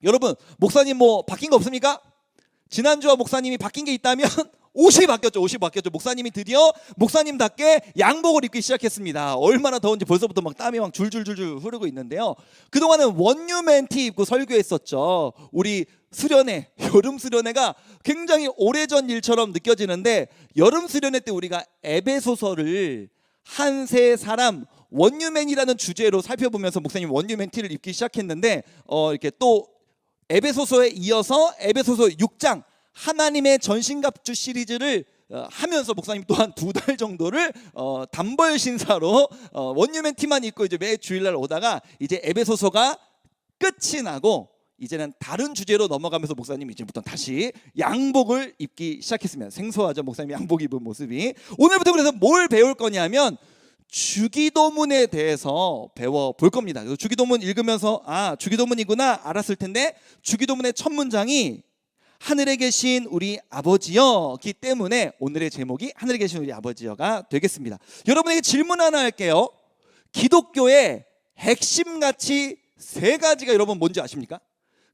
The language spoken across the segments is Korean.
여러분, 목사님 뭐 바뀐 거 없습니까? 지난주와 목사님이 바뀐 게 있다면 옷이 바뀌었죠. 옷이 바뀌었죠. 목사님이 드디어 목사님답게 양복을 입기 시작했습니다. 얼마나 더운지 벌써부터 막 땀이 막 줄줄줄줄 흐르고 있는데요. 그동안은 원유 멘티 입고 설교했었죠. 우리 수련회, 여름 수련회가 굉장히 오래전 일처럼 느껴지는데, 여름 수련회 때 우리가 에베소서를 한 세 사람 원유맨이라는 주제로 살펴보면서 목사님 원유맨 티를 입기 시작했는데, 이렇게 또 에베소서에 이어서 에베소서 6장 하나님의 전신갑주 시리즈를 하면서 목사님 또한 2달 정도를 단벌 신사로 원유맨 티만 입고 이제 매 주일날 오다가, 이제 에베소서가 끝이 나고 이제는 다른 주제로 넘어가면서 목사님이 이제부터 다시 양복을 입기 시작했습니다. 생소하죠, 목사님이 양복 입은 모습이. 오늘부터 그래서 뭘 배울 거냐면 주기도문에 대해서 배워볼 겁니다. 그래서 주기도문 읽으면서 주기도문이구나 알았을 텐데, 주기도문의 첫 문장이 하늘에 계신 우리 아버지여기 때문에 오늘의 제목이 하늘에 계신 우리 아버지여가 되겠습니다. 여러분에게 질문 하나 할게요. 기독교의 핵심 가치 3가지가 여러분 뭔지 아십니까?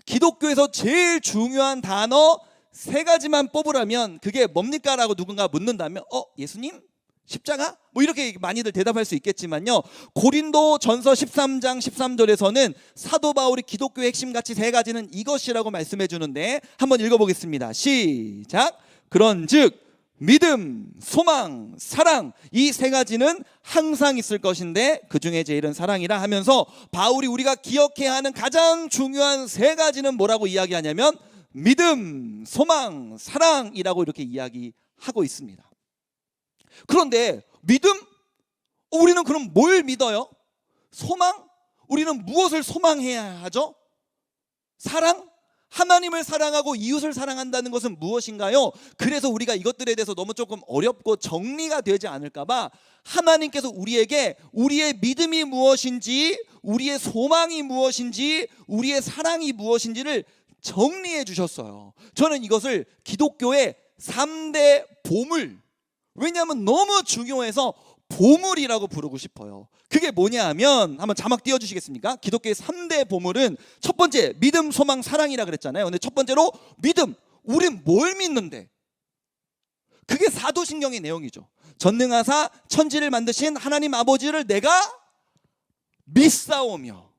기독교에서 제일 중요한 단어 3가지만 뽑으라면 그게 뭡니까? 라고 누군가 묻는다면 예수님? 십자가? 뭐 이렇게 많이들 대답할 수 있겠지만요, 고린도 전서 13장 13절에서는 사도 바울이 기독교의 핵심 가치 3가지는 이것이라고 말씀해 주는데, 한번 읽어보겠습니다. 시작. 그런즉 믿음, 소망, 사랑, 이 3가지는 항상 있을 것인데 그 중에 제일은 사랑이라 하면서, 바울이 우리가 기억해야 하는 가장 중요한 3가지는 뭐라고 이야기하냐면 믿음, 소망, 사랑이라고 이렇게 이야기하고 있습니다. 그런데 믿음? 우리는 그럼 뭘 믿어요? 소망? 우리는 무엇을 소망해야 하죠? 사랑? 하나님을 사랑하고 이웃을 사랑한다는 것은 무엇인가요? 그래서 우리가 이것들에 대해서 너무 조금 어렵고 정리가 되지 않을까봐 하나님께서 우리에게 우리의 믿음이 무엇인지, 우리의 소망이 무엇인지, 우리의 사랑이 무엇인지를 정리해 주셨어요. 저는 이것을 기독교의 3대 보물, 왜냐하면 너무 중요해서 보물이라고 부르고 싶어요. 그게 뭐냐 하면, 한번 자막 띄워주시겠습니까? 기독교의 3대 보물은 첫 번째 믿음, 소망, 사랑이라 그랬잖아요. 근데 첫 번째로 믿음. 우린 뭘 믿는데? 그게 사도신경의 내용이죠. 전능하사 천지를 만드신 하나님 아버지를 내가 믿사오며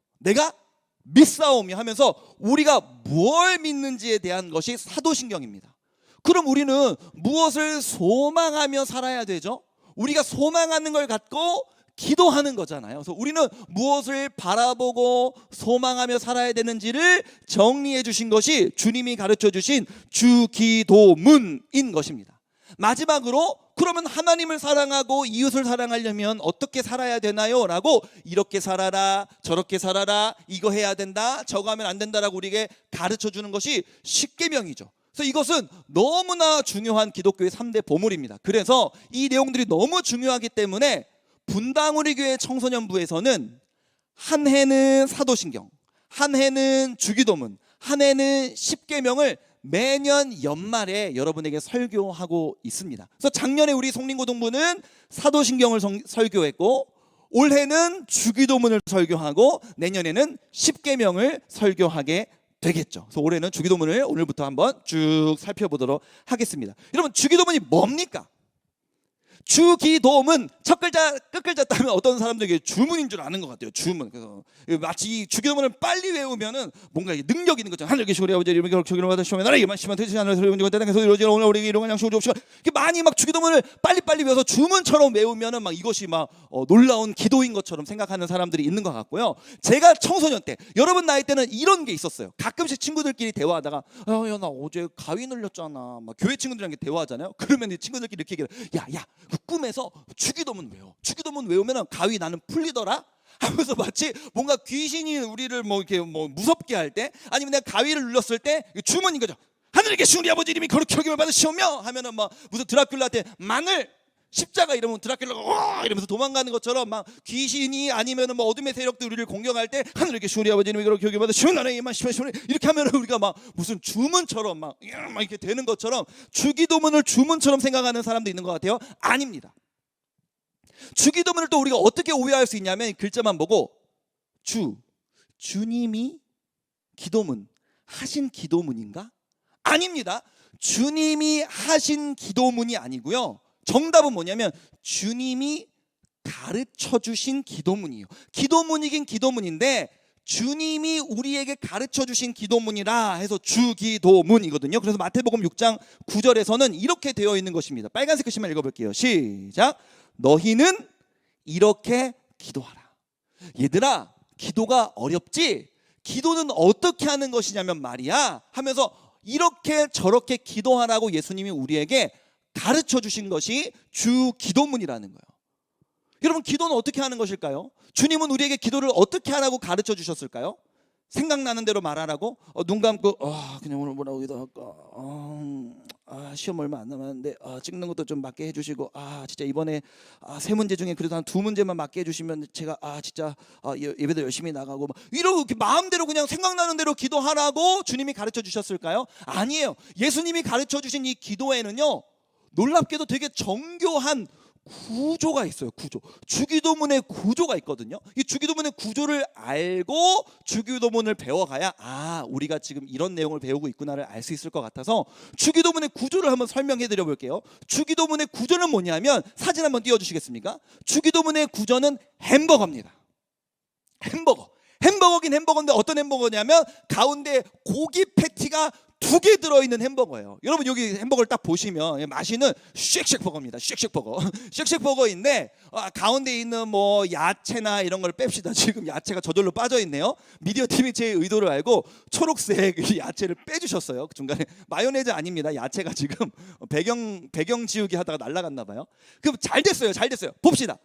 하면서 우리가 뭘 믿는지에 대한 것이 사도신경입니다. 그럼 우리는 무엇을 소망하며 살아야 되죠? 우리가 소망하는 걸 갖고 기도하는 거잖아요. 그래서 우리는 무엇을 바라보고 소망하며 살아야 되는지를 정리해 주신 것이 주님이 가르쳐 주신 주기도문인 것입니다. 마지막으로, 그러면 하나님을 사랑하고 이웃을 사랑하려면 어떻게 살아야 되나요? 라고, 이렇게 살아라, 저렇게 살아라, 이거 해야 된다, 저거 하면 안 된다라고 우리에게 가르쳐 주는 것이 십계명이죠. 그래서 이것은 너무나 중요한 기독교의 3대 보물입니다. 그래서 이 내용들이 너무 중요하기 때문에 분당우리 교회 청소년부에서는 한 해는 사도신경, 한 해는 주기도문, 한 해는 십계명을 매년 연말에 여러분에게 설교하고 있습니다. 그래서 작년에 우리 송림고등부는 사도신경을 설교했고, 올해는 주기도문을 설교하고, 내년에는 십계명을 설교하게 되겠죠. 그래서 올해는 주기도문을 오늘부터 한번 쭉 살펴보도록 하겠습니다. 여러분, 주기도문이 뭡니까? 주기도문 첫 글자 끝 글자 따면 어떤 사람들에게 주문인 줄 아는 것 같아요. 주문. 그래서 마치 이 주기도문을 빨리 외우면은 뭔가 능력 있는 것처럼, 하늘 계신 우리 아버지 이름이 거룩하기를 받으시오며 나라의 임하시면 되시지 않을 소리 온지 땅에서 이루어지는 오늘 우리에게 일용할 양식을 주옵시고, 이렇게 많이 막 주기도문을 빨리빨리 외워서 주문처럼 외우면은 막 이것이 막 놀라운 기도인 것처럼 생각하는 사람들이 있는 것 같고요. 제가 청소년 때, 여러분 나이 때는 이런 게 있었어요. 가끔씩 친구들끼리 대화하다가 야, 나 어제 가위 눌렸잖아, 막 교회 친구들이랑 대화하잖아요. 그러면 이 친구들끼리 이렇게 얘기해요. 야, 그 꿈에서 주기도문 외워. 주기도문 외우면 가위 나는 풀리더라 하면서, 마치 뭔가 귀신이 우리를 뭐 이렇게 뭐 무섭게 할 때, 아니면 내가 가위를 눌렀을 때 주문인 거죠. 하늘에 계신 우리 아버지 이름이 거룩히 여김을 받으시오며 하면은 막 무슨 드라큘라한테 마늘 십자가 이러면 드라큘라가 와 이러면서 도망가는 것처럼, 막 귀신이 아니면은 뭐 어둠의 세력도 우리를 공격할 때 하늘에 계신 우리 아버지 이름이 거룩히 여김을 받으시오며 나라의 임하시면, 이렇게 하면은 우리가 막 무슨 주문처럼 막 이렇게 되는 것처럼, 주기도문을 주문처럼 생각하는 사람도 있는 것 같아요. 아닙니다. 주기도문을 또 우리가 어떻게 오해할 수 있냐면, 글자만 보고 주님이 기도문, 하신 기도문인가? 아닙니다. 주님이 하신 기도문이 아니고요. 정답은 뭐냐면 주님이 가르쳐 주신 기도문이에요. 기도문이긴 기도문인데 주님이 우리에게 가르쳐 주신 기도문이라 해서 주기도문이거든요. 그래서 마태복음 6장 9절에서는 이렇게 되어 있는 것입니다. 빨간색 글씨만 읽어볼게요. 시작. 너희는 이렇게 기도하라. 얘들아, 기도가 어렵지? 기도는 어떻게 하는 것이냐면 말이야 하면서 이렇게 저렇게 기도하라고 예수님이 우리에게 가르쳐 주신 것이 주기도문이라는 거예요. 여러분, 기도는 어떻게 하는 것일까요? 주님은 우리에게 기도를 어떻게 하라고 가르쳐 주셨을까요? 생각나는 대로 말하라고? 눈 감고 그냥 오늘 뭐라고 기도할까? 시험 얼마 안 남았는데 찍는 것도 좀 맞게 해주시고 진짜 이번에 세 문제 중에 그래도 한 두 문제만 맞게 해주시면 제가 진짜 예배도 열심히 나가고 이렇게 마음대로 그냥 생각나는 대로 기도하라고 주님이 가르쳐 주셨을까요? 아니에요. 예수님이 가르쳐 주신 이 기도에는요, 놀랍게도 되게 정교한 구조가 있어요. 구조. 주기도문의 구조가 있거든요. 이 주기도문의 구조를 알고 주기도문을 배워가야 우리가 지금 이런 내용을 배우고 있구나를 알 수 있을 것 같아서 주기도문의 구조를 한번 설명해 드려 볼게요. 주기도문의 구조는 뭐냐면 사진 한번 띄워 주시겠습니까? 주기도문의 구조는 햄버거입니다. 햄버거긴 햄버거인데 어떤 햄버거냐면 가운데 고기 패티가 2개 들어있는 햄버거예요. 여러분, 여기 햄버거를 딱 보시면 맛있는 쉑쉑버거입니다. 쉑쉑버거. 쉑쉑버거인데 가운데 있는 뭐 야채나 이런 걸 뺍시다. 지금 야채가 저절로 빠져 있네요. 미디어팀이 제 의도를 알고 초록색 야채를 빼주셨어요. 그 중간에 마요네즈 아닙니다. 야채가 지금 배경 지우기 하다가 날아갔나 봐요. 그럼 잘 됐어요. 봅시다.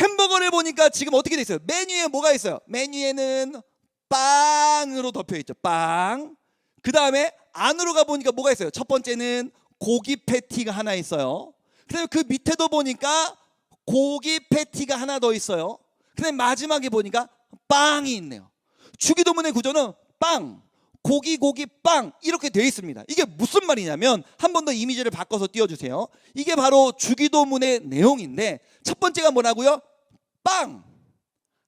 햄버거를 보니까 지금 어떻게 돼 있어요? 메뉴에 뭐가 있어요? 메뉴에는 빵으로 덮여 있죠. 빵. 그 다음에 안으로 가보니까 뭐가 있어요? 첫 번째는 고기 패티가 하나 있어요. 그다음에 그 밑에도 보니까 고기 패티가 하나 더 있어요. 그다음에 마지막에 보니까 빵이 있네요. 주기도문의 구조는 빵, 고기, 빵 이렇게 되어 있습니다. 이게 무슨 말이냐면 한 번 더 이미지를 바꿔서 띄워주세요. 이게 바로 주기도문의 내용인데 첫 번째가 뭐라고요? 빵,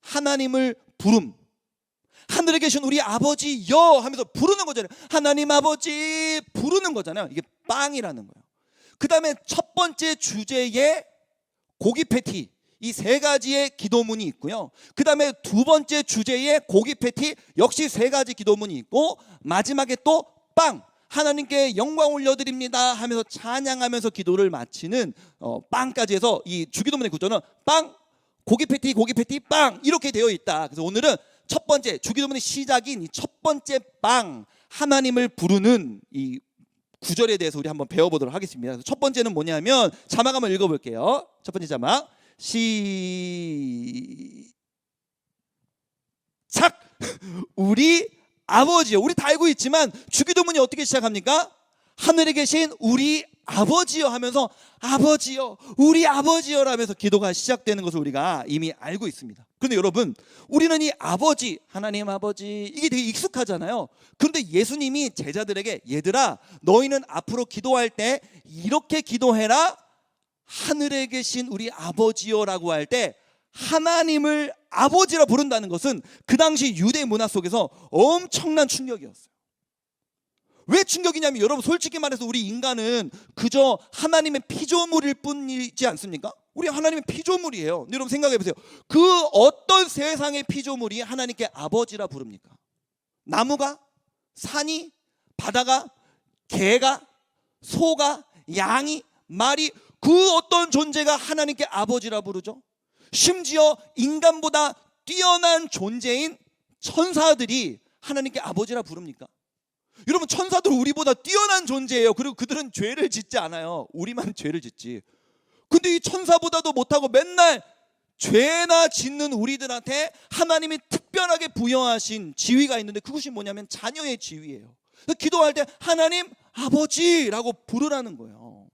하나님을 부름. 하늘에 계신 우리 아버지여 하면서 부르는 거잖아요. 하나님 아버지 부르는 거잖아요. 이게 빵이라는 거예요. 그 다음에 첫 번째 주제에 고기 패티, 이 세 가지의 기도문이 있고요. 그 다음에 두 번째 주제에 고기 패티 역시 세 가지 기도문이 있고 마지막에 또 빵, 하나님께 영광 올려드립니다 하면서 찬양하면서 기도를 마치는 빵까지 해서 이 주기도문의 구조는 빵, 고기 패티, 빵 이렇게 되어 있다. 그래서 오늘은 첫 번째 주기도문의 시작인 이 첫 번째 빵, 하나님을 부르는 이 구절에 대해서 우리 한번 배워보도록 하겠습니다. 그래서 첫 번째는 뭐냐면 자막 한번 읽어볼게요. 첫 번째 자막 시작. 우리 아버지요. 우리 다 알고 있지만 주기도문이 어떻게 시작합니까? 하늘에 계신 우리 아버지요 하면서 아버지요, 우리 아버지요 라면서 기도가 시작되는 것을 우리가 이미 알고 있습니다. 그런데 여러분, 우리는 이 아버지, 하나님 아버지 이게 되게 익숙하잖아요. 그런데 예수님이 제자들에게 얘들아, 너희는 앞으로 기도할 때 이렇게 기도해라. 하늘에 계신 우리 아버지요 라고 할 때 하나님을 아버지라 부른다는 것은 그 당시 유대 문화 속에서 엄청난 충격이었어요. 왜 충격이냐면 여러분, 솔직히 말해서 우리 인간은 그저 하나님의 피조물일 뿐이지 않습니까? 우리 하나님의 피조물이에요. 여러분 생각해 보세요. 그 어떤 세상의 피조물이 하나님께 아버지라 부릅니까? 나무가? 산이? 바다가? 개가? 소가? 양이? 말이? 그 어떤 존재가 하나님께 아버지라 부르죠? 심지어 인간보다 뛰어난 존재인 천사들이 하나님께 아버지라 부릅니까? 여러분, 천사들은 우리보다 뛰어난 존재예요. 그리고 그들은 죄를 짓지 않아요. 우리만 죄를 짓지. 근데 이 천사보다도 못하고 맨날 죄나 짓는 우리들한테 하나님이 특별하게 부여하신 지위가 있는데 그것이 뭐냐면 자녀의 지위예요. 기도할 때 하나님 아버지라고 부르라는 거예요.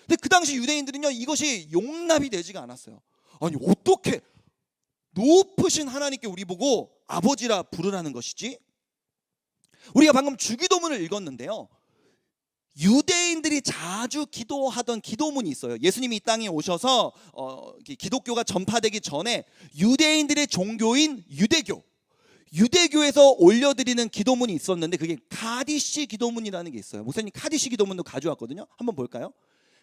근데 그 당시 유대인들은요, 이것이 용납이 되지가 않았어요. 아니, 어떻게 높으신 하나님께 우리 보고 아버지라 부르라는 것이지? 우리가 방금 주기도문을 읽었는데요, 유대인들이 자주 기도하던 기도문이 있어요. 예수님이 이 땅에 오셔서 기독교가 전파되기 전에 유대인들의 종교인 유대교, 유대교에서 올려드리는 기도문이 있었는데 그게 카디시 기도문이라는 게 있어요. 목사님 카디시 기도문도 가져왔거든요. 한번 볼까요?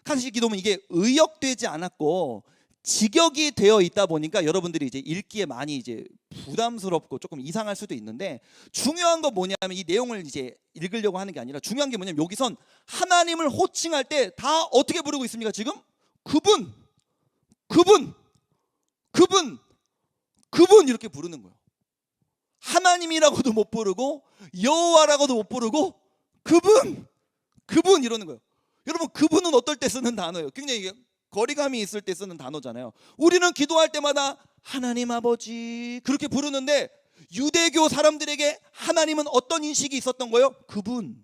카디시 기도문, 이게 의역되지 않았고 직역이 되어 있다 보니까 여러분들이 이제 읽기에 많이 이제 부담스럽고 조금 이상할 수도 있는데, 중요한 건 뭐냐면 이 내용을 이제 읽으려고 하는 게 아니라 중요한 게 뭐냐면 여기선 하나님을 호칭할 때 다 어떻게 부르고 있습니까? 지금 그분, 그분, 그분, 그분 이렇게 부르는 거예요. 하나님이라고도 못 부르고 여호와라고도 못 부르고 그분, 그분 이러는 거예요. 여러분, 그분은 어떨 때 쓰는 단어예요? 굉장히 거리감이 있을 때 쓰는 단어잖아요. 우리는 기도할 때마다 하나님 아버지 그렇게 부르는데 유대교 사람들에게 하나님은 어떤 인식이 있었던 거예요? 그분,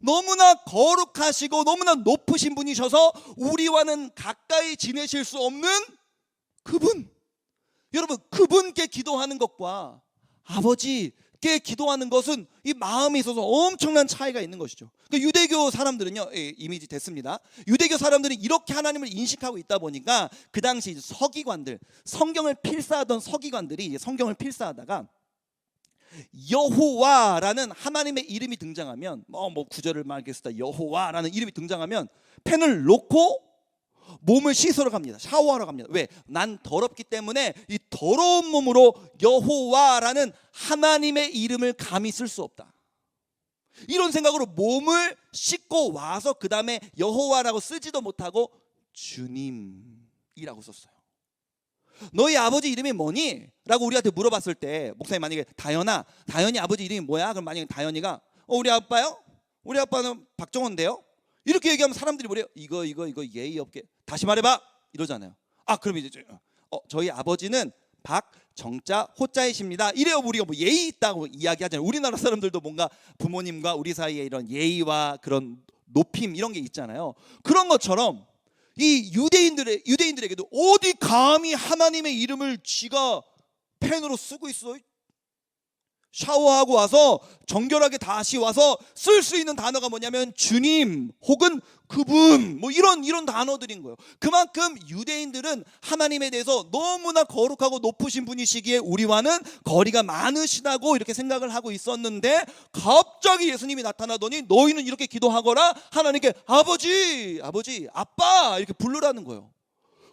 너무나 거룩하시고 너무나 높으신 분이셔서 우리와는 가까이 지내실 수 없는 그분. 여러분, 그분께 기도하는 것과 아버지께 기도하는 것은 이 마음에 있어서 엄청난 차이가 있는 것이죠. 그러니까 유대교 사람들은요, 이미지 됐습니다. 유대교 사람들은 이렇게 하나님을 인식하고 있다 보니까 그 당시 서기관들, 성경을 필사하던 서기관들이 성경을 필사하다가 여호와라는 하나님의 이름이 등장하면 뭐 구절을 말겠습니다. 여호와라는 이름이 등장하면 펜을 놓고 몸을 씻으러 갑니다. 샤워하러 갑니다. 왜? 난 더럽기 때문에 이 더러운 몸으로 여호와라는 하나님의 이름을 감히 쓸 수 없다. 이런 생각으로 몸을 씻고 와서 그 다음에 여호와라고 쓰지도 못하고 주님이라고 썼어요. 너희 아버지 이름이 뭐니? 라고 우리한테 물어봤을 때 목사님 만약에 다현이 아버지 이름이 뭐야? 그럼 만약에 다현이가 우리 아빠요? 우리 아빠는 박정원인데요? 이렇게 얘기하면 사람들이 뭐래요? 이거 예의 없게 다시 말해봐 이러잖아요. 그럼 이제 저희 아버지는 박정자 호자이십니다. 이래요. 우리가 뭐 예의 있다고 이야기하잖아요. 우리나라 사람들도 뭔가 부모님과 우리 사이에 이런 예의와 그런 높임 이런 게 있잖아요. 그런 것처럼 이 유대인들에게도 어디 감히 하나님의 이름을 쥐가 펜으로 쓰고 있어? 샤워하고 와서 정결하게 다시 와서 쓸 수 있는 단어가 뭐냐면 주님 혹은 그분, 뭐 이런 단어들인 거예요. 그만큼 유대인들은 하나님에 대해서 너무나 거룩하고 높으신 분이시기에 우리와는 거리가 많으시다고 이렇게 생각을 하고 있었는데, 갑자기 예수님이 나타나더니 너희는 이렇게 기도하거라, 하나님께 아버지, 아빠 이렇게 부르라는 거예요.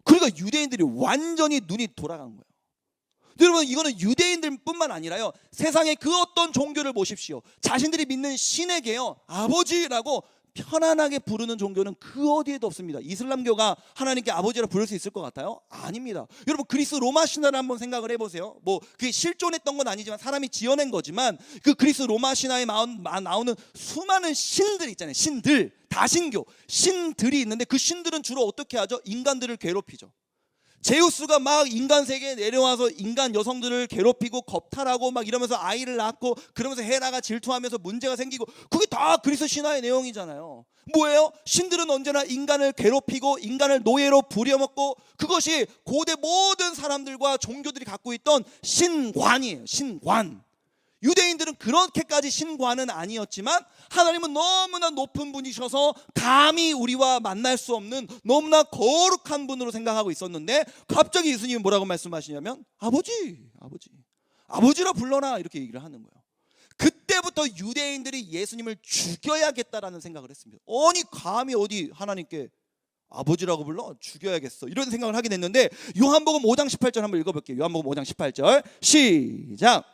그러니까 유대인들이 완전히 눈이 돌아간 거예요. 여러분, 이거는 유대인들뿐만 아니라요, 세상의 그 어떤 종교를 보십시오. 자신들이 믿는 신에게요 아버지라고 편안하게 부르는 종교는 그 어디에도 없습니다. 이슬람교가 하나님께 아버지라 부를 수 있을 것 같아요? 아닙니다. 여러분, 그리스 로마 신화를 한번 생각을 해보세요. 뭐 그게 실존했던 건 아니지만 사람이 지어낸 거지만 그 그리스 로마 신화에 나오는 수많은 신들 있잖아요. 신들, 다신교 신들이 있는데 그 신들은 주로 어떻게 하죠? 인간들을 괴롭히죠. 제우스가 막 인간 세계에 내려와서 인간 여성들을 괴롭히고 겁탈하고 막 이러면서 아이를 낳고, 그러면서 헤라가 질투하면서 문제가 생기고, 그게 다 그리스 신화의 내용이잖아요. 뭐예요? 신들은 언제나 인간을 괴롭히고 인간을 노예로 부려먹고, 그것이 고대 모든 사람들과 종교들이 갖고 있던 신관이에요. 신관. 유대인들은 그렇게까지 신관은 아니었지만 하나님은 너무나 높은 분이셔서 감히 우리와 만날 수 없는 너무나 거룩한 분으로 생각하고 있었는데, 갑자기 예수님이 뭐라고 말씀하시냐면 아버지라 불러라 이렇게 얘기를 하는 거예요. 그때부터 유대인들이 예수님을 죽여야겠다라는 생각을 했습니다. 아니 감히 어디 하나님께 아버지라고 불러? 죽여야겠어, 이런 생각을 하게 됐는데, 요한복음 5장 18절 한번 읽어볼게요. 요한복음 5장 18절 시작.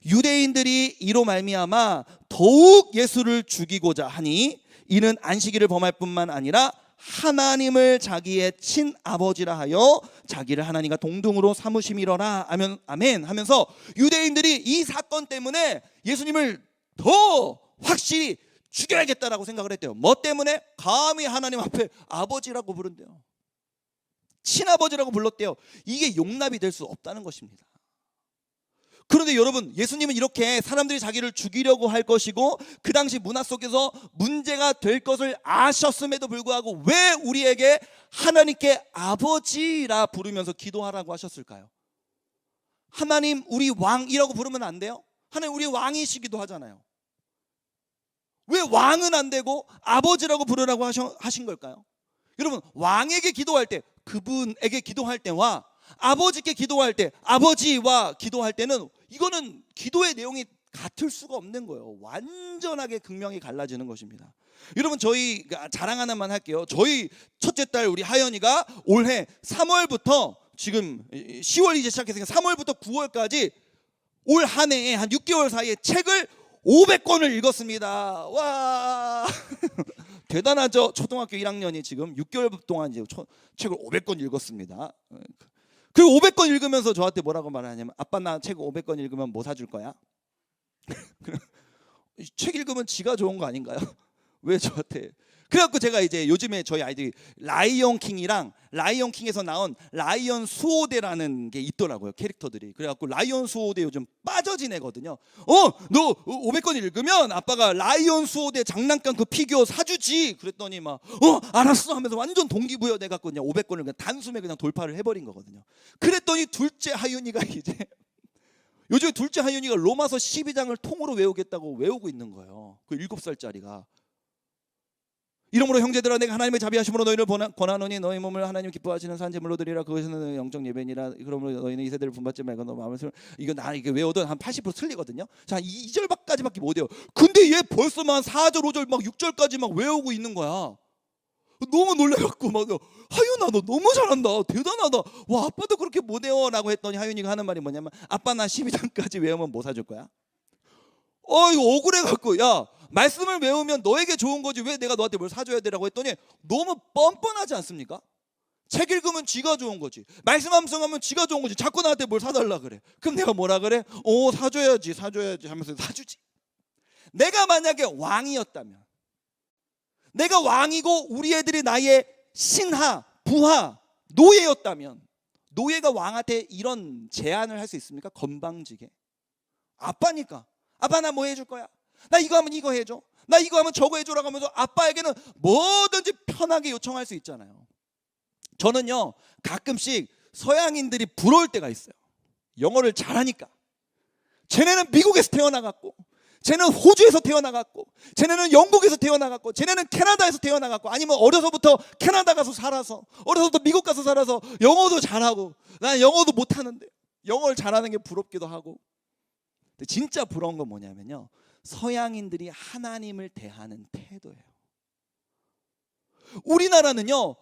유대인들이 이로 말미암아 더욱 예수를 죽이고자 하니 이는 안식일을 범할 뿐만 아니라 하나님을 자기의 친아버지라 하여 자기를 하나님과 동등으로 삼으심이로라. 아멘 하면서 유대인들이 이 사건 때문에 예수님을 더 확실히 죽여야겠다라고 생각을 했대요. 뭐 때문에? 감히 하나님 앞에 아버지라고 부른대요. 친아버지라고 불렀대요. 이게 용납이 될 수 없다는 것입니다. 그런데 여러분, 예수님은 이렇게 사람들이 자기를 죽이려고 할 것이고 그 당시 문화 속에서 문제가 될 것을 아셨음에도 불구하고 왜 우리에게 하나님께 아버지라 부르면서 기도하라고 하셨을까요? 하나님 우리 왕이라고 부르면 안 돼요? 하나님 우리 왕이시기도 하잖아요. 왜 왕은 안 되고 아버지라고 부르라고 하신 걸까요? 여러분, 왕에게 기도할 때, 그분에게 기도할 때와 아버지께 기도할 때, 아버지와 기도할 때는 이거는 기도의 내용이 같을 수가 없는 거예요. 완전하게 극명히 갈라지는 것입니다. 여러분, 저희 자랑 하나만 할게요. 저희 첫째 딸 우리 하연이가 올해 3월부터 지금 10월 이제 시작했으니까 3월부터 9월까지 올 한 해에 한 6개월 사이에 책을 500권을 읽었습니다. 와 대단하죠. 초등학교 1학년이 지금 6개월 동안 이제 책을 500권 읽었습니다. 그리고 500권 읽으면서 저한테 뭐라고 말하냐면, 아빠 나 책 500권 읽으면 뭐 사줄 거야? 책 읽으면 지가 좋은 거 아닌가요? 왜 저한테? 그래갖고 제가 이제 요즘에 저희 아이들이 라이언 킹이랑 라이언 킹에서 나온 라이언 수호대라는 게 있더라고요, 캐릭터들이. 그래갖고 라이언 수호대 요즘 빠져 지내거든요. 너 500권 읽으면 아빠가 라이언 수호대 장난감 그 피규어 사주지. 그랬더니 막 알았어 하면서 완전 동기부여 돼갖고 그냥 500권을 그냥 단숨에 그냥 돌파를 해버린 거거든요. 그랬더니 둘째 하윤이가 이제 요즘 둘째 하윤이가 로마서 12장을 통으로 외우겠다고 외우고 있는 거예요. 그 7살짜리가. 이러므로 형제들아, 내가 하나님의 자비하심으로 너희를 권하노니 너희 몸을 하나님 기뻐하시는 산 제물로 드리라. 그것은 영적 예배니라. 그러므로 너희는 이 세대를 분받지 말고 너 마음을 이거 나 이게 외워도 한 80% 틀리거든요. 자, 2절까지밖에 못 외워. 근데 얘 벌써 막 4절, 5절 막 6절까지 막 외우고 있는 거야. 너무 놀래갖고 막 하윤아 너 너무 잘한다, 대단하다, 와 아빠도 그렇게 못 외워라고 했더니 하윤이가 하는 말이 뭐냐면, 아빠 나 12장까지 외우면 뭐 사줄 거야? 이거 억울해갖고, 야 말씀을 외우면 너에게 좋은 거지 왜 내가 너한테 뭘 사줘야 되라고 했더니, 너무 뻔뻔하지 않습니까? 책 읽으면 지가 좋은 거지, 말씀 암송하면 지가 좋은 거지, 자꾸 나한테 뭘 사달라 그래. 그럼 내가 뭐라 그래? 사줘야지 하면서 사주지. 내가 만약에 왕이었다면, 내가 왕이고 우리 애들이 나의 신하, 부하, 노예였다면, 노예가 왕한테 이런 제안을 할 수 있습니까? 건방지게. 아빠니까, 아빠 나 뭐 해줄 거야? 나 이거 하면 이거 해줘, 나 이거 하면 저거 해줘라고 하면서 아빠에게는 뭐든지 편하게 요청할 수 있잖아요. 저는요 가끔씩 서양인들이 부러울 때가 있어요. 영어를 잘하니까. 쟤네는 미국에서 태어나갔고, 쟤는 호주에서 태어나갔고, 쟤네는 영국에서 태어나갔고, 쟤네는 캐나다에서 태어나갔고, 아니면 어려서부터 캐나다 가서 살아서, 어려서부터 미국 가서 살아서 영어도 잘하고, 난 영어도 못하는데 영어를 잘하는 게 부럽기도 하고. 근데 진짜 부러운 건 뭐냐면요, 서양인들이 하나님을 대하는 태도예요. 우리나라는요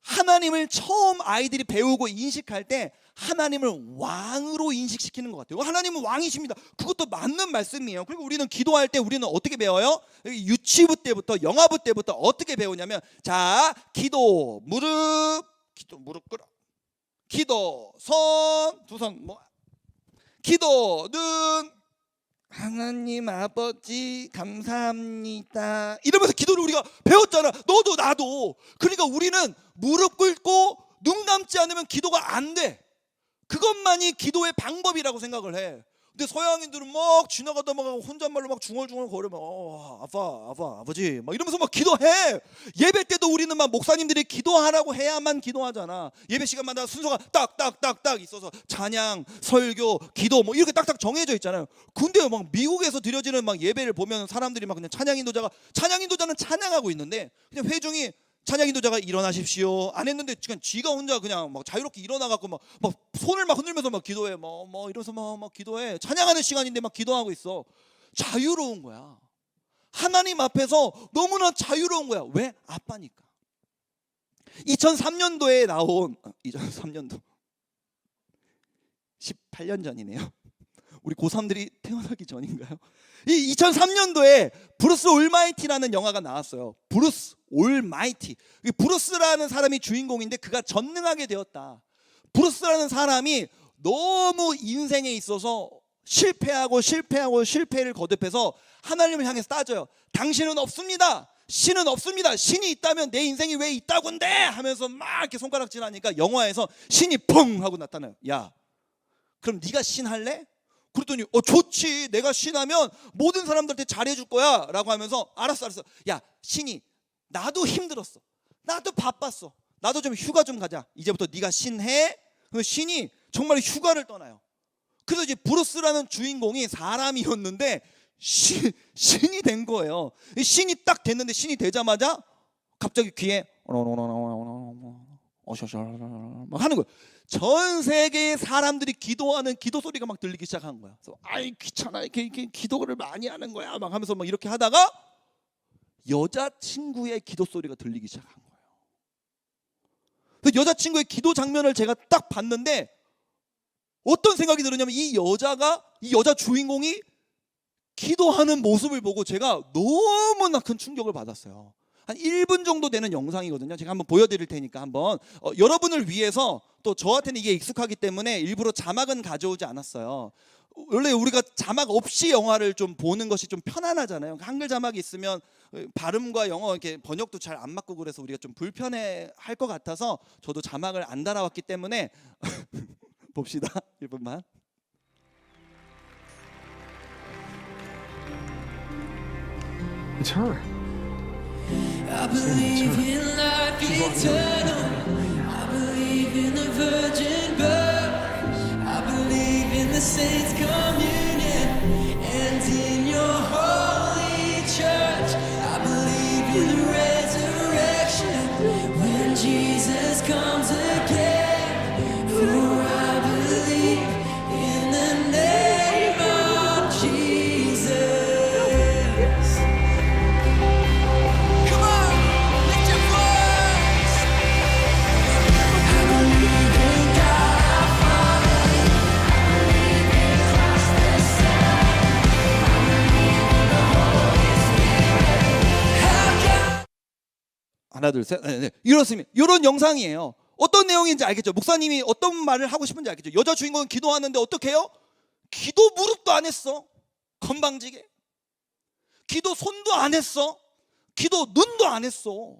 하나님을 처음 아이들이 배우고 인식할 때 하나님을 왕으로 인식시키는 것 같아요. 하나님은 왕이십니다. 그것도 맞는 말씀이에요. 그리고 우리는 기도할 때 우리는 어떻게 배워요? 유치부 때부터 영아부 때부터 어떻게 배우냐면, 자 기도 무릎, 기도 무릎 꿇어, 기도 손 두 손 뭐, 기도 눈, 하나님 아버지 감사합니다 이러면서 기도를 우리가 배웠잖아. 너도 나도. 그러니까 우리는 무릎 꿇고 눈 감지 않으면 기도가 안 돼. 그것만이 기도의 방법이라고 생각을 해. 근데 서양인들은 막 지나가다 막 혼잣말로 막 중얼중얼 거리면 아버지 막 이러면서 막 기도해. 예배 때도 우리는 막 목사님들이 기도하라고 해야만 기도하잖아. 예배 시간마다 순서가 딱딱딱딱 있어서 찬양, 설교, 기도 뭐 이렇게 딱딱 정해져 있잖아요. 근데 막 미국에서 드려지는 막 예배를 보면 사람들이 막 그냥 찬양인도자는 찬양하고 있는데, 그냥 회중이 찬양인도자가 일어나십시오 안 했는데 그냥 지가 혼자 그냥 막 자유롭게 일어나갖고 막 손을 막 흔들면서 막 기도해, 뭐 이러면서 막 기도해. 찬양하는 시간인데 막 기도하고 있어. 자유로운 거야. 하나님 앞에서 너무나 자유로운 거야. 왜? 아빠니까. 2003년도에 나온 2003년도 18년 전이네요. 우리 고3들이 태어나기 전인가요? 이 2003년도에 브루스 올마이티라는 영화가 나왔어요. 브루스 올마이티. 브루스라는 사람이 주인공인데 그가 전능하게 되었다. 브루스라는 사람이 너무 인생에 있어서 실패를 거듭해서 하나님을 향해서 따져요. 당신은 없습니다. 신은 없습니다. 신이 있다면 내 인생이 왜 있다곤데 하면서 막 이렇게 손가락질하니까 영화에서 신이 펑 하고 나타나요. 야, 그럼 네가 신 할래? 그랬더니 좋지, 내가 신하면 모든 사람들한테 잘해줄 거야 라고 하면서 알았어. 야 신이, 나도 힘들었어, 나도 바빴어, 나도 좀 휴가 좀 가자, 이제부터 네가 신해. 그럼 신이 정말 휴가를 떠나요. 그래서 이제 브루스라는 주인공이 사람이었는데 신이 된 거예요. 신이 딱 됐는데, 신이 되자마자 갑자기 귀에 막 하는 거예요. 전 세계의 사람들이 기도하는 기도 소리가 막 들리기 시작한 거야. 그래서 아이 귀찮아, 이렇게 기도를 많이 하는 거야 막 하면서 막 이렇게 하다가 여자친구의 기도 소리가 들리기 시작한 거예요. 그 여자친구의 기도 장면을 제가 딱 봤는데 어떤 생각이 들었냐면 이 여자 주인공이 기도하는 모습을 보고 제가 너무나 큰 충격을 받았어요. 한 1분 정도 되는 영상이거든요. 제가 한번 보여드릴 테니까 한번 여러분을 위해서, 또 저한테는 이게 익숙하기 때문에 일부러 자막은 가져오지 않았어요. 원래 우리가 자막 없이 영화를 좀 보는 것이 좀 편안하잖아요. 한글 자막이 있으면 발음과 영어 이렇게 번역도 잘 안 맞고 그래서 우리가 좀 불편해 할 것 같아서 저도 자막을 안 달아왔기 때문에 봅시다. 1분만. It's her. I believe in life eternal. I believe in the virgin birth. I believe in the saints' communion and in your holy church. I believe in the resurrection when Jesus comes again. For I believe in the name of Jesus. Come on, lift your voice. I believe in God our Father. I believe in Christ the Son. I believe in the Holy Spirit. How can 하나 둘 셋. 네. 이렇습니다. 이런 영상이에요. 어떤 내용인지 알겠죠? 목사님이 어떤 말을 하고 싶은지 알겠죠? 여자 주인공은 기도하는데 어떻게 해요? 기도 무릎도 안 했어. 건방지게. 기도 손도 안 했어. 기도 눈도 안 했어.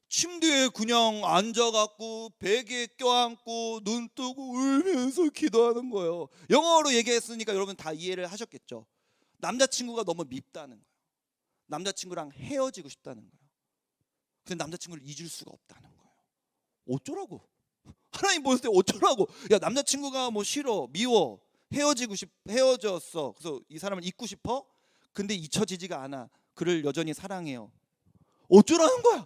침대에 그냥 앉아갖고 베개에 껴안고 눈 뜨고 울면서 기도하는 거예요. 영어로 얘기했으니까 여러분 다 이해를 하셨겠죠? 남자친구가 너무 밉다는 거예요. 남자친구랑 헤어지고 싶다는 거예요. 근데 남자친구를 잊을 수가 없다는 거예요. 어쩌라고? 하나님 보실 때 어쩌라고? 야, 남자친구가 뭐 싫어, 미워, 헤어졌어. 그래서 이 사람을 잊고 싶어? 근데 잊혀지지가 않아. 그를 여전히 사랑해요. 어쩌라는 거야?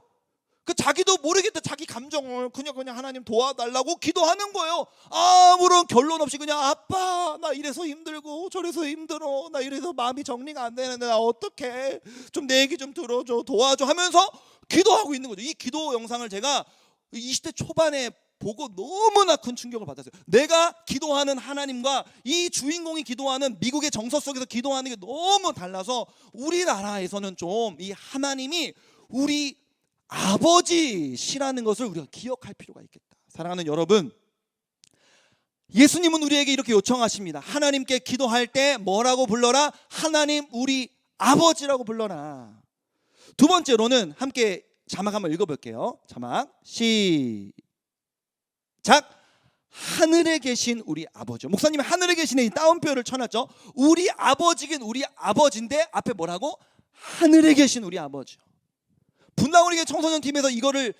그 자기도 모르겠다. 자기 감정을 그냥 하나님 도와달라고 기도하는 거예요. 아무런 결론 없이 그냥 아빠 나 이래서 힘들고 저래서 힘들어. 나 이래서 마음이 정리가 안 되는데 나 어떡해. 좀 내 얘기 좀 들어줘. 도와줘 하면서 기도하고 있는 거죠. 이 기도 영상을 제가 20대 초반에 보고 너무나 큰 충격을 받았어요. 내가 기도하는 하나님과 이 주인공이 기도하는 미국의 정서 속에서 기도하는 게 너무 달라서 우리나라에서는 좀 이 하나님이 우리 아버지시라는 것을 우리가 기억할 필요가 있겠다. 사랑하는 여러분, 예수님은 우리에게 이렇게 요청하십니다. 하나님께 기도할 때 뭐라고 불러라? 하나님 우리 아버지라고 불러라. 두 번째로는 함께 자막 한번 읽어볼게요. 자막 시작. 하늘에 계신 우리 아버지. 목사님이 하늘에 계신 이 따옴표를 쳐놨죠. 우리 아버지긴 우리 아버지인데 앞에 뭐라고? 하늘에 계신 우리 아버지. 분당우리교회 청소년 팀에서 이거를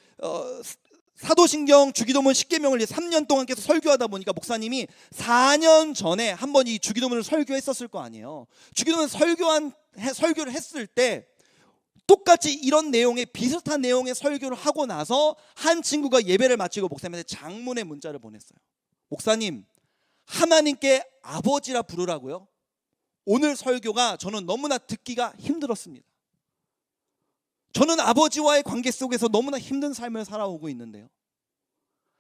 사도신경 주기도문 10계명을 3년 동안 계속 설교하다 보니까 목사님이 4년 전에 한번 이 주기도문을 설교했었을 거 아니에요. 주기도문 설교를 했을 때 똑같이 이런 내용의 비슷한 내용의 설교를 하고 나서 한 친구가 예배를 마치고 목사님한테 장문의 문자를 보냈어요. 목사님, 하나님께 아버지라 부르라고요? 오늘 설교가 저는 너무나 듣기가 힘들었습니다. 저는 아버지와의 관계 속에서 너무나 힘든 삶을 살아오고 있는데요.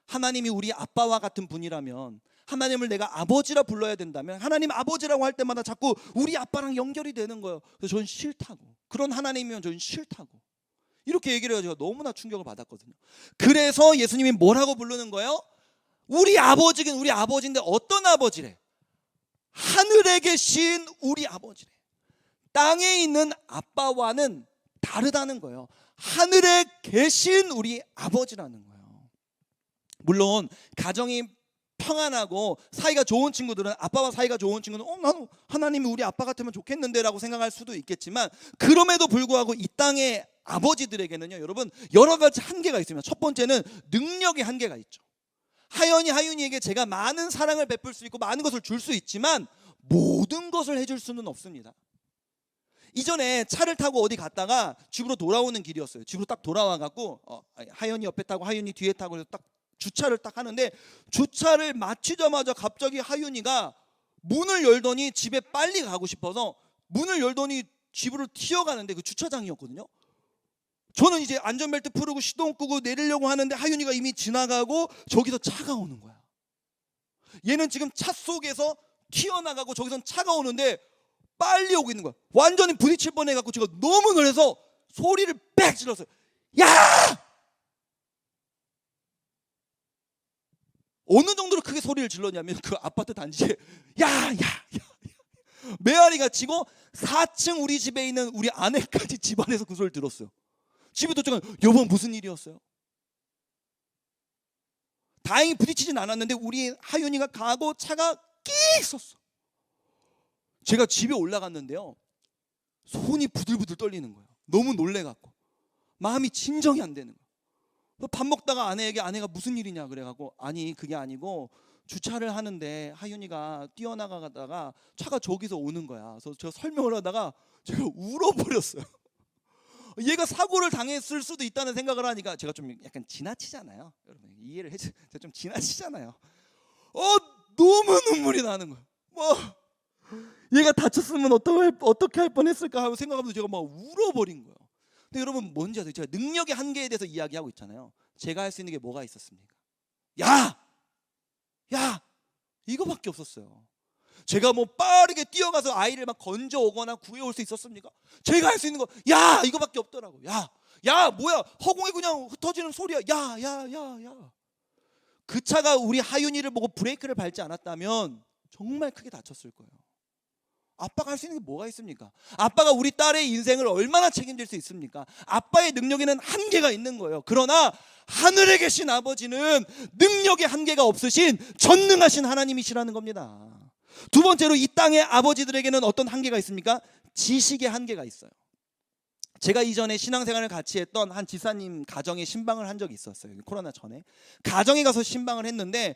하나님이 우리 아빠와 같은 분이라면, 하나님을 내가 아버지라 불러야 된다면 하나님 아버지라고 할 때마다 자꾸 우리 아빠랑 연결이 되는 거예요. 그래서 저는 싫다고. 그런 하나님이면 저는 싫다고. 이렇게 얘기를 해서 제가 너무나 충격을 받았거든요. 그래서 예수님이 뭐라고 부르는 거예요? 우리 아버지긴 우리 아버지인데 어떤 아버지래? 하늘에 계신 우리 아버지래. 땅에 있는 아빠와는 다르다는 거예요. 하늘에 계신 우리 아버지라는 거예요. 물론 가정이 평안하고 사이가 좋은 친구들은, 아빠와 사이가 좋은 친구는 나는 하나님이 우리 아빠 같으면 좋겠는데 라고 생각할 수도 있겠지만, 그럼에도 불구하고 이 땅의 아버지들에게는요, 여러분, 여러 가지 한계가 있습니다. 첫 번째는 능력의 한계가 있죠. 하윤이에게 제가 많은 사랑을 베풀 수 있고 많은 것을 줄 수 있지만 모든 것을 해줄 수는 없습니다. 이전에 차를 타고 어디 갔다가 집으로 돌아오는 길이었어요. 집으로 딱 돌아와갖고 하윤이 옆에 타고 하윤이 뒤에 타고 딱 주차를 딱 하는데 주차를 마치자마자 갑자기 하윤이가 문을 열더니 집에 빨리 가고 싶어서 문을 열더니 집으로 튀어가는데 그 주차장이었거든요. 저는 이제 안전벨트 풀고 시동 끄고 내리려고 하는데 하윤이가 이미 지나가고 저기서 차가 오는 거야. 얘는 지금 차 속에서 튀어나가고 저기선 차가 오는데 빨리 오고 있는 거야. 완전히 부딪힐 뻔해갖고 제가 너무 놀라서 소리를 빽 질렀어요. 야! 어느 정도로 크게 소리를 질렀냐면 그 아파트 단지에 야! 메아리가 치고 4층 우리 집에 있는 우리 아내까지 집안에서 그 소리를 들었어요. 집에 도착한 여보 무슨 일이었어요? 다행히 부딪히진 않았는데 우리 하윤이가 가고 차가 끽 섰어. 제가 집에 올라갔는데요. 손이 부들부들 떨리는 거예요. 너무 놀래갖고 마음이 진정이 안 되는 거예요. 밥 먹다가 아내에게 아내가 무슨 일이냐 그래갖고 아니 그게 아니고 주차를 하는데 하윤이가 뛰어나가다가 차가 저기서 오는 거야. 그래서 제가 설명을 하다가 제가 울어버렸어요. 얘가 사고를 당했을 수도 있다는 생각을 하니까 제가 좀 약간 지나치잖아요. 여러분 이해를 해주세요. 제가 좀 지나치잖아요. 너무 눈물이 나는 거예요. 얘가 다쳤으면 어떻게 할 뻔했을까 하고 생각하면서 제가 막 울어버린 거예요. 근데 여러분 뭔지 아세요? 제가 능력의 한계에 대해서 이야기하고 있잖아요. 제가 할 수 있는 게 뭐가 있었습니까? 야! 이거밖에 없었어요. 제가 뭐 빠르게 뛰어가서 아이를 막 건져오거나 구해올 수 있었습니까? 제가 할 수 있는 거 야! 이거밖에 없더라고. 야 뭐야 허공에 그냥 흩어지는 소리야. 야. 그 차가 우리 하윤이를 보고 브레이크를 밟지 않았다면 정말 크게 다쳤을 거예요. 아빠가 할 수 있는 게 뭐가 있습니까? 아빠가 우리 딸의 인생을 얼마나 책임질 수 있습니까? 아빠의 능력에는 한계가 있는 거예요. 그러나 하늘에 계신 아버지는 능력의 한계가 없으신 전능하신 하나님이시라는 겁니다. 두 번째로 이 땅의 아버지들에게는 어떤 한계가 있습니까? 지식의 한계가 있어요. 제가 이전에 신앙생활을 같이 했던 한 지사님 가정에 신방을 한 적이 있었어요. 코로나 전에 가정에 가서 신방을 했는데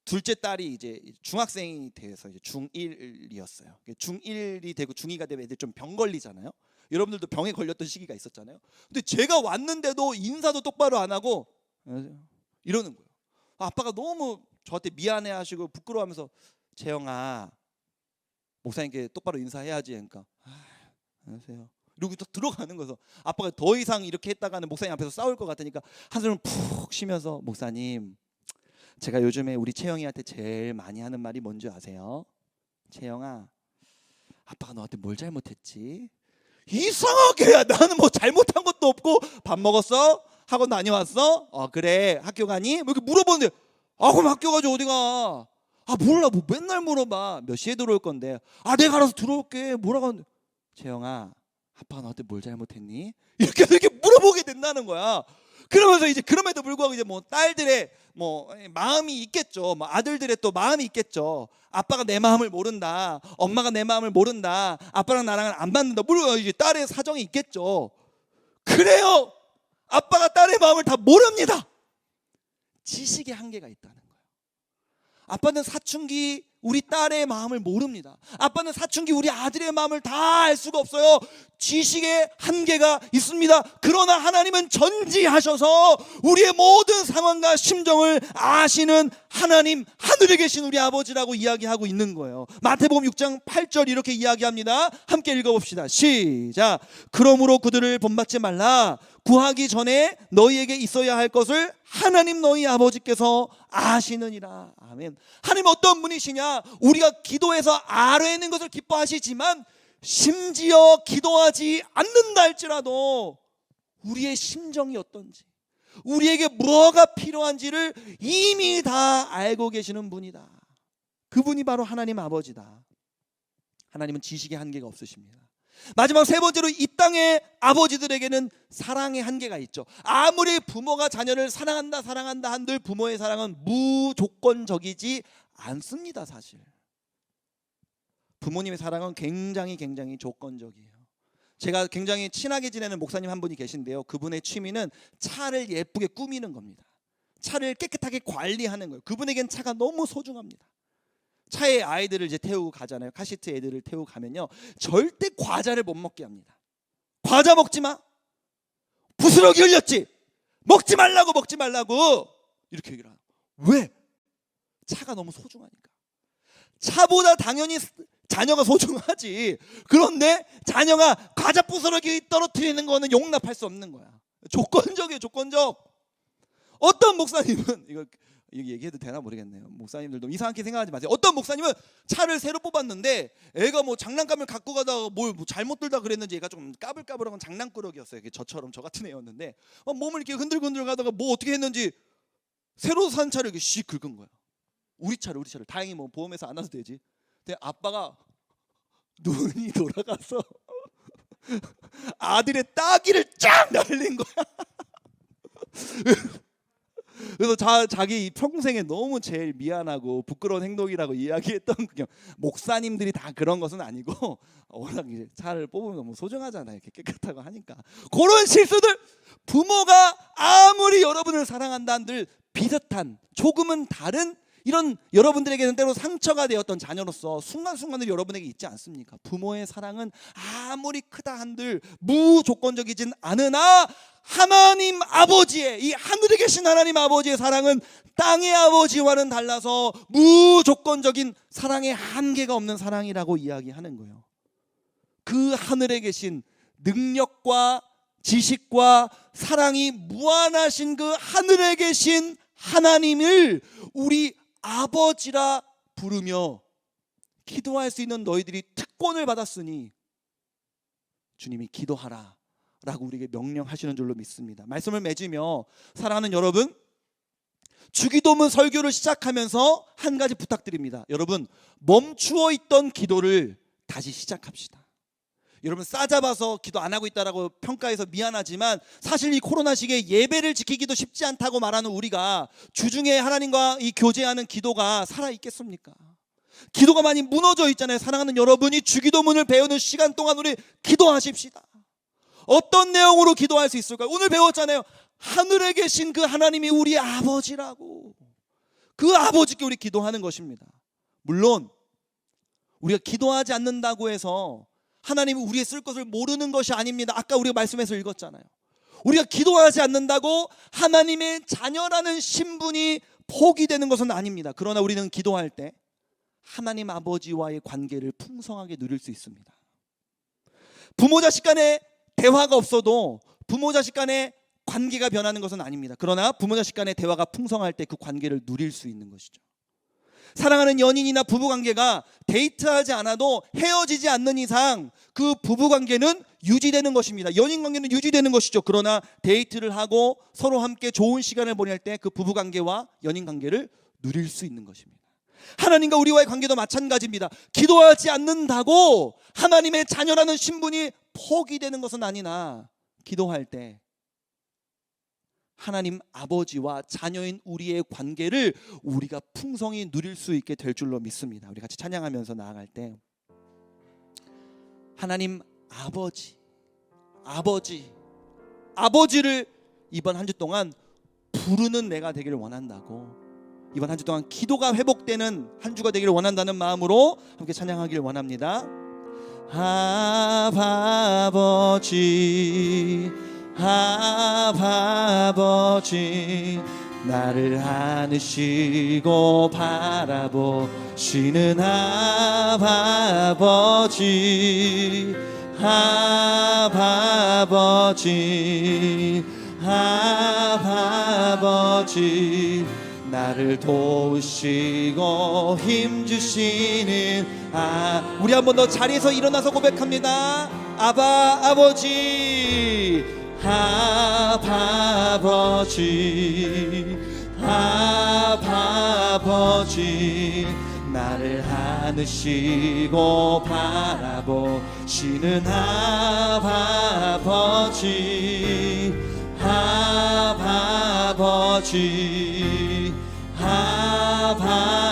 둘째 딸이 이제 중학생이 돼서 이제 중1이었어요. 중1이 되고 중2가 되면 애들 좀 병 걸리잖아요. 여러분들도 병에 걸렸던 시기가 있었잖아요. 근데 제가 왔는데도 인사도 똑바로 안 하고 이러는 거예요. 아빠가 너무 저한테 미안해하시고 부끄러워하면서 재영아 목사님께 똑바로 인사해야지. 그러니까 안녕하세요. 이러고 또 들어가는 거서 아빠가 더 이상 이렇게 했다가는 목사님 앞에서 싸울 것 같으니까 한숨을 푹 쉬면서 목사님 제가 요즘에 우리 채영이한테 제일 많이 하는 말이 뭔지 아세요? 채영아 아빠가 너한테 뭘 잘못했지? 이상하게 야 나는 뭐 잘못한 것도 없고 밥 먹었어? 학원 다녀왔어? 그래 학교 가니? 뭐 이렇게 물어보는데 그럼 학교 가지 어디가? 몰라 뭐 맨날 물어봐. 몇 시에 들어올 건데? 내가 알아서 들어올게. 뭐라고 하는데 채영아 아빠가 너한테 뭘 잘못했니? 이렇게 물어보게 된다는 거야. 그러면서 이제 그럼에도 불구하고 이제 뭐 딸들의 뭐 마음이 있겠죠. 뭐 아들들의 또 마음이 있겠죠. 아빠가 내 마음을 모른다. 엄마가 내 마음을 모른다. 아빠랑 나랑은 안 맞는다. 물론 이제 딸의 사정이 있겠죠. 그래요. 아빠가 딸의 마음을 다 모릅니다. 지식의 한계가 있다는 거예요. 아빠는 사춘기 우리 딸의 마음을 모릅니다. 아빠는 사춘기 우리 아들의 마음을 다 알 수가 없어요. 지식의 한계가 있습니다. 그러나 하나님은 전지하셔서 우리의 모든 상황과 심정을 아시는 하나님, 하늘에 계신 우리 아버지라고 이야기하고 있는 거예요. 마태복음 6장 8절 이렇게 이야기합니다. 함께 읽어봅시다. 시작. 그러므로 그들을 본받지 말라. 구하기 전에 너희에게 있어야 할 것을 하나님 너희 아버지께서 아시느니라. 아멘. 하나님 어떤 분이시냐? 우리가 기도해서 아뢰는 있는 것을 기뻐하시지만 심지어 기도하지 않는다 할지라도 우리의 심정이 어떤지, 우리에게 뭐가 필요한지를 이미 다 알고 계시는 분이다. 그분이 바로 하나님 아버지다. 하나님은 지식의 한계가 없으십니다. 마지막 세 번째로 이 땅의 아버지들에게는 사랑의 한계가 있죠. 아무리 부모가 자녀를 사랑한다 한들 부모의 사랑은 무조건적이지 않습니다. 사실 부모님의 사랑은 굉장히 조건적이에요. 제가 굉장히 친하게 지내는 목사님 한 분이 계신데요. 그분의 취미는 차를 예쁘게 꾸미는 겁니다. 차를 깨끗하게 관리하는 거예요. 그분에겐 차가 너무 소중합니다. 차에 아이들을 이제 태우고 가잖아요. 카시트 애들을 태우고 가면요, 절대 과자를 못 먹게 합니다. 과자 먹지 마. 부스러기 흘렸지. 먹지 말라고. 이렇게 얘기를 하는 거예요. 왜? 차가 너무 소중하니까. 차보다 당연히 자녀가 소중하지. 그런데 자녀가 과자 부스러기 떨어뜨리는 거는 용납할 수 없는 거야. 조건적이에요, 조건적. 어떤 목사님은 이거 얘기해도 되나 모르겠네요. 목사님들도 이상하게 생각하지 마세요. 어떤 목사님은 차를 새로 뽑았는데 애가 뭐 장난감을 갖고 가다가 뭐 잘못 들다 그랬는지 얘가 좀 까불까불한 장난꾸러기였어요. 저처럼 저 같은 애였는데 몸을 이렇게 흔들흔들 가다가 뭐 어떻게 했는지 새로 산 차를 이렇게 씩 긁은 거야. 우리 차를 다행히 뭐 보험에서 안 와도 되지. 근데 아빠가 눈이 돌아가서 아들의 따귀를 쫙 날린 거야. 그래서 자기 평생에 너무 제일 미안하고 부끄러운 행동이라고 이야기했던 그냥 목사님들이 다 그런 것은 아니고 워낙 이제 차를 뽑으면 너무 소중하잖아요. 이렇게 깨끗하고 하니까 그런 실수들 부모가 아무리 여러분을 사랑한다 한들 비슷한 조금은 다른 이런 여러분들에게는 때로 상처가 되었던 자녀로서 순간순간으로 여러분에게 있지 않습니까? 부모의 사랑은 아무리 크다 한들 무조건적이진 않으나 하나님 아버지의 이 하늘에 계신 하나님 아버지의 사랑은 땅의 아버지와는 달라서 무조건적인 사랑의 한계가 없는 사랑이라고 이야기하는 거예요. 그 하늘에 계신 능력과 지식과 사랑이 무한하신 그 하늘에 계신 하나님을 우리 아버지라 부르며 기도할 수 있는 너희들이 특권을 받았으니 주님이 기도하라 라고 우리에게 명령하시는 줄로 믿습니다. 말씀을 맺으며 사랑하는 여러분, 주기도문 설교를 시작하면서 한 가지 부탁드립니다. 여러분, 멈추어 있던 기도를 다시 시작합시다. 여러분, 싸잡아서 기도 안 하고 있다라고 평가해서 미안하지만 사실 이 코로나 시기에 예배를 지키기도 쉽지 않다고 말하는 우리가 주중에 하나님과 이 교제하는 기도가 살아있겠습니까? 기도가 많이 무너져 있잖아요. 사랑하는 여러분이 주기도문을 배우는 시간 동안 우리 기도하십시다. 어떤 내용으로 기도할 수 있을까요? 오늘 배웠잖아요. 하늘에 계신 그 하나님이 우리 아버지라고. 그 아버지께 우리 기도하는 것입니다. 물론 우리가 기도하지 않는다고 해서 하나님이 우리의 쓸 것을 모르는 것이 아닙니다. 아까 우리가 말씀에서 읽었잖아요. 우리가 기도하지 않는다고 하나님의 자녀라는 신분이 포기되는 것은 아닙니다. 그러나 우리는 기도할 때 하나님 아버지와의 관계를 풍성하게 누릴 수 있습니다. 부모 자식 간의 대화가 없어도 부모 자식 간의 관계가 변하는 것은 아닙니다. 그러나 부모 자식 간의 대화가 풍성할 때 그 관계를 누릴 수 있는 것이죠. 사랑하는 연인이나 부부관계가 데이트하지 않아도 헤어지지 않는 이상 그 부부관계는 유지되는 것입니다. 연인관계는 유지되는 것이죠. 그러나 데이트를 하고 서로 함께 좋은 시간을 보낼 때 그 부부관계와 연인관계를 누릴 수 있는 것입니다. 하나님과 우리와의 관계도 마찬가지입니다. 기도하지 않는다고 하나님의 자녀라는 신분이 포기되는 것은 아니나 기도할 때 하나님 아버지와 자녀인 우리의 관계를 우리가 풍성히 누릴 수 있게 될 줄로 믿습니다. 우리 같이 찬양하면서 나아갈 때 하나님 아버지를 이번 한 주 동안 부르는 내가 되기를 원한다고, 이번 한 주 동안 기도가 회복되는 한 주가 되기를 원한다는 마음으로 함께 찬양하기를 원합니다. 아버지 아버지 나를 안으시고 바라보시는 아버지 아버지 나를 도우시고 힘주시는 우리 한 번 더 자리에서 일어나서 고백합니다. 아버지 아버지 나를 안으시고 바라보시는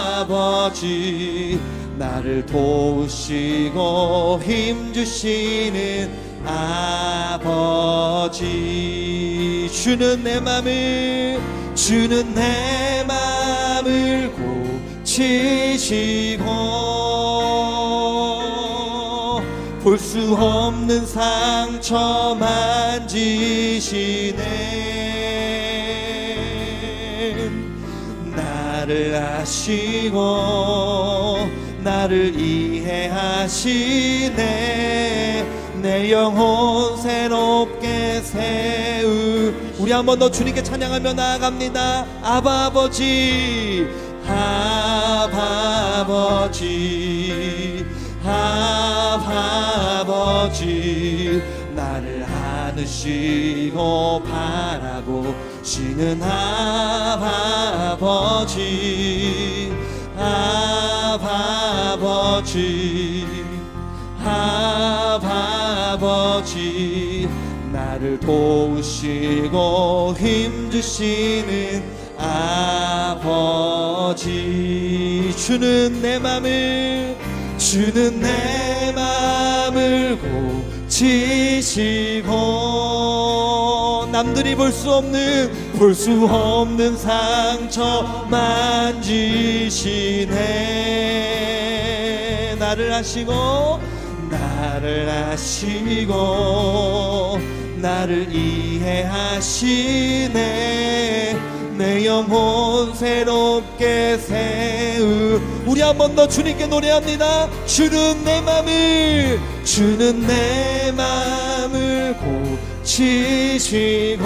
아버지 나를 도우시고 힘주시는 아버지 주는 내 맘을 고치시고 볼 수 없는 상처 만지시네 나를 아시고 나를 이해하시네. 내 영혼 새롭게 세우. 우리 한 번 더 주님께 찬양하며 나아갑니다. 아바 아버지, 아바 아버지, 아바 아버지, 나를 안으시고 바라보시는 아바 아버지, 아바 아버지, 아바 아버지, 나를 도우시고 힘주시는 아버지. 주는 내 맘을 고치시고 남들이 볼 수 없는 상처 만지시네. 나를 아시고 나를 이해하시네. 내 영혼 새롭게 세우. 우리 한 번 더 주님께 노래합니다. 주는 내 맘을 고치시고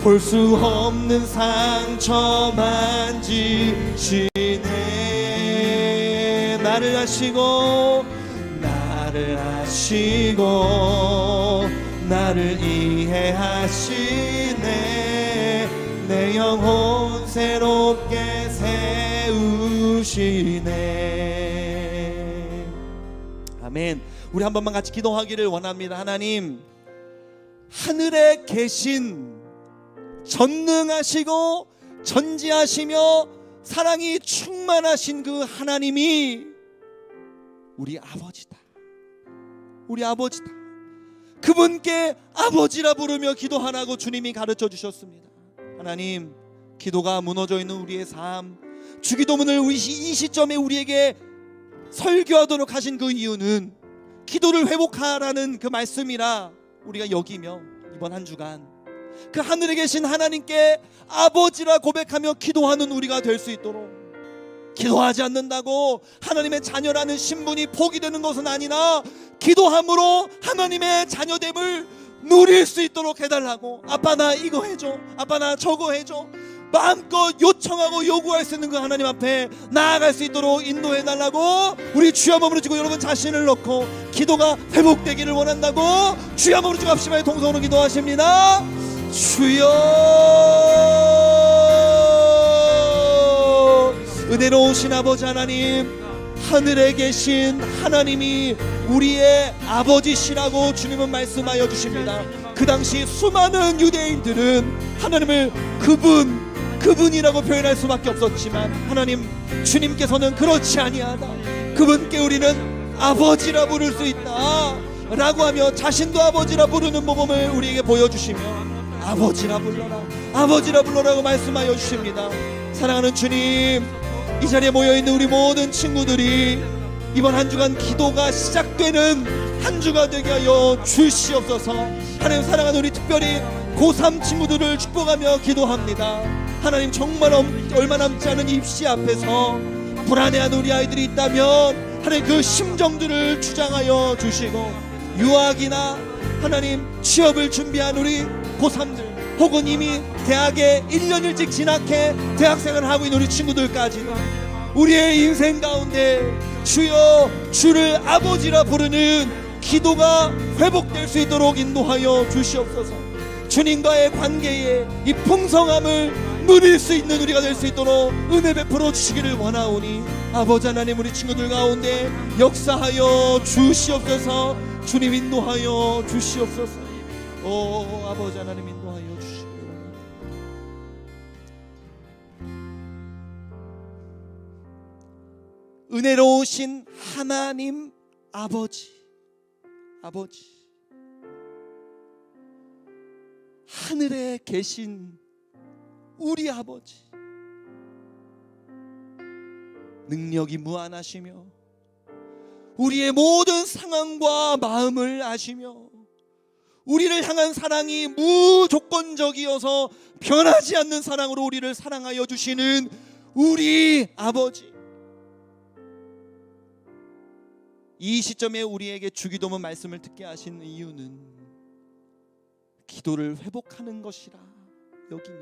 볼 수 없는 상처 만지시네. 나를 아시고 나를 이해하시네. 내 영혼 새롭게 세우시네. 아멘. 우리 한 번만 같이 기도하기를 원합니다. 하나님, 하늘에 계신 전능하시고 전지하시며 사랑이 충만하신 그 하나님이 우리 아버지다. 우리 아버지다. 그분께 아버지라 부르며 기도하라고 주님이 가르쳐 주셨습니다. 하나님, 기도가 무너져 있는 우리의 삶, 주기도문을 이 시점에 우리에게 설교하도록 하신 그 이유는 기도를 회복하라는 그 말씀이라 우리가 여기며 이번 한 주간 그 하늘에 계신 하나님께 아버지라 고백하며 기도하는 우리가 될 수 있도록, 기도하지 않는다고 하나님의 자녀라는 신분이 포기되는 것은 아니나 기도함으로 하나님의 자녀됨을 누릴 수 있도록 해달라고. 아빠 나 이거 해줘, 아빠 나 저거 해줘, 마음껏 요청하고 요구할 수 있는 그 하나님 앞에 나아갈 수 있도록 인도해달라고. 우리 주여 몸으로 지고 여러분 자신을 넣고 기도가 회복되기를 원한다고 주여 몸으로 지고 합심하여 동성으로 기도하십니다. 주여, 은혜로우신 아버지 하나님, 하늘에 계신 하나님이 우리의 아버지시라고 주님은 말씀하여 주십니다. 그 당시 수많은 유대인들은 하나님을 그분이라고 표현할 수밖에 없었지만 하나님 주님께서는 그렇지 아니하다. 그분께 우리는 아버지라 부를 수 있다 라고 하며 자신도 아버지라 부르는 모범을 우리에게 보여주시며 아버지라 불러라고 말씀하여 주십니다. 사랑하는 주님, 이 자리에 모여있는 우리 모든 친구들이 이번 한 주간 기도가 시작되는 한 주가 되게 하여 주시옵소서. 하나님, 사랑하는 우리 특별히 고3 친구들을 축복하며 기도합니다. 하나님, 정말 얼마 남지 않은 입시 앞에서 불안해하는 우리 아이들이 있다면 하나님 그 심정들을 주장하여 주시고, 유학이나 하나님 취업을 준비한 우리 고3들 혹은 이미 대학에 1년 일찍 진학해 대학생활을 하고 있는 우리 친구들까지 우리의 인생 가운데 주여 주를 아버지라 부르는 기도가 회복될 수 있도록 인도하여 주시옵소서. 주님과의 관계에 이 풍성함을 누릴 수 있는 우리가 될 수 있도록 은혜 베풀어 주시기를 원하오니 아버지 하나님, 우리 친구들 가운데 역사하여 주시옵소서. 주님 인도하여 주시옵소서. 오 아버지 하나님, 인도하여 주시기를 원합니다. 은혜로우신 하나님 아버지, 하늘에 계신 우리 아버지, 능력이 무한하시며 우리의 모든 상황과 마음을 아시며 우리를 향한 사랑이 무조건적이어서 변하지 않는 사랑으로 우리를 사랑하여 주시는 우리 아버지, 이 시점에 우리에게 주기도문 말씀을 듣게 하신 이유는 기도를 회복하는 것이라 여기며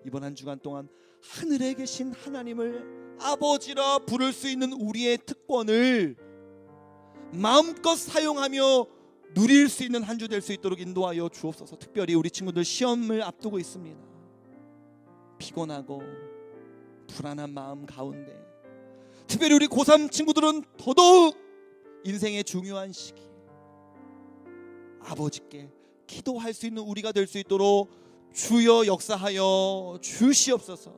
이번 한 주간 동안 하늘에 계신 하나님을 아버지라 부를 수 있는 우리의 특권을 마음껏 사용하며 누릴 수 있는 한 주 될 수 있도록 인도하여 주옵소서. 특별히 우리 친구들 시험을 앞두고 있습니다. 피곤하고 불안한 마음 가운데, 특별히 우리 고3 친구들은 더더욱 인생의 중요한 시기, 아버지께 기도할 수 있는 우리가 될 수 있도록 주여 역사하여 주시옵소서.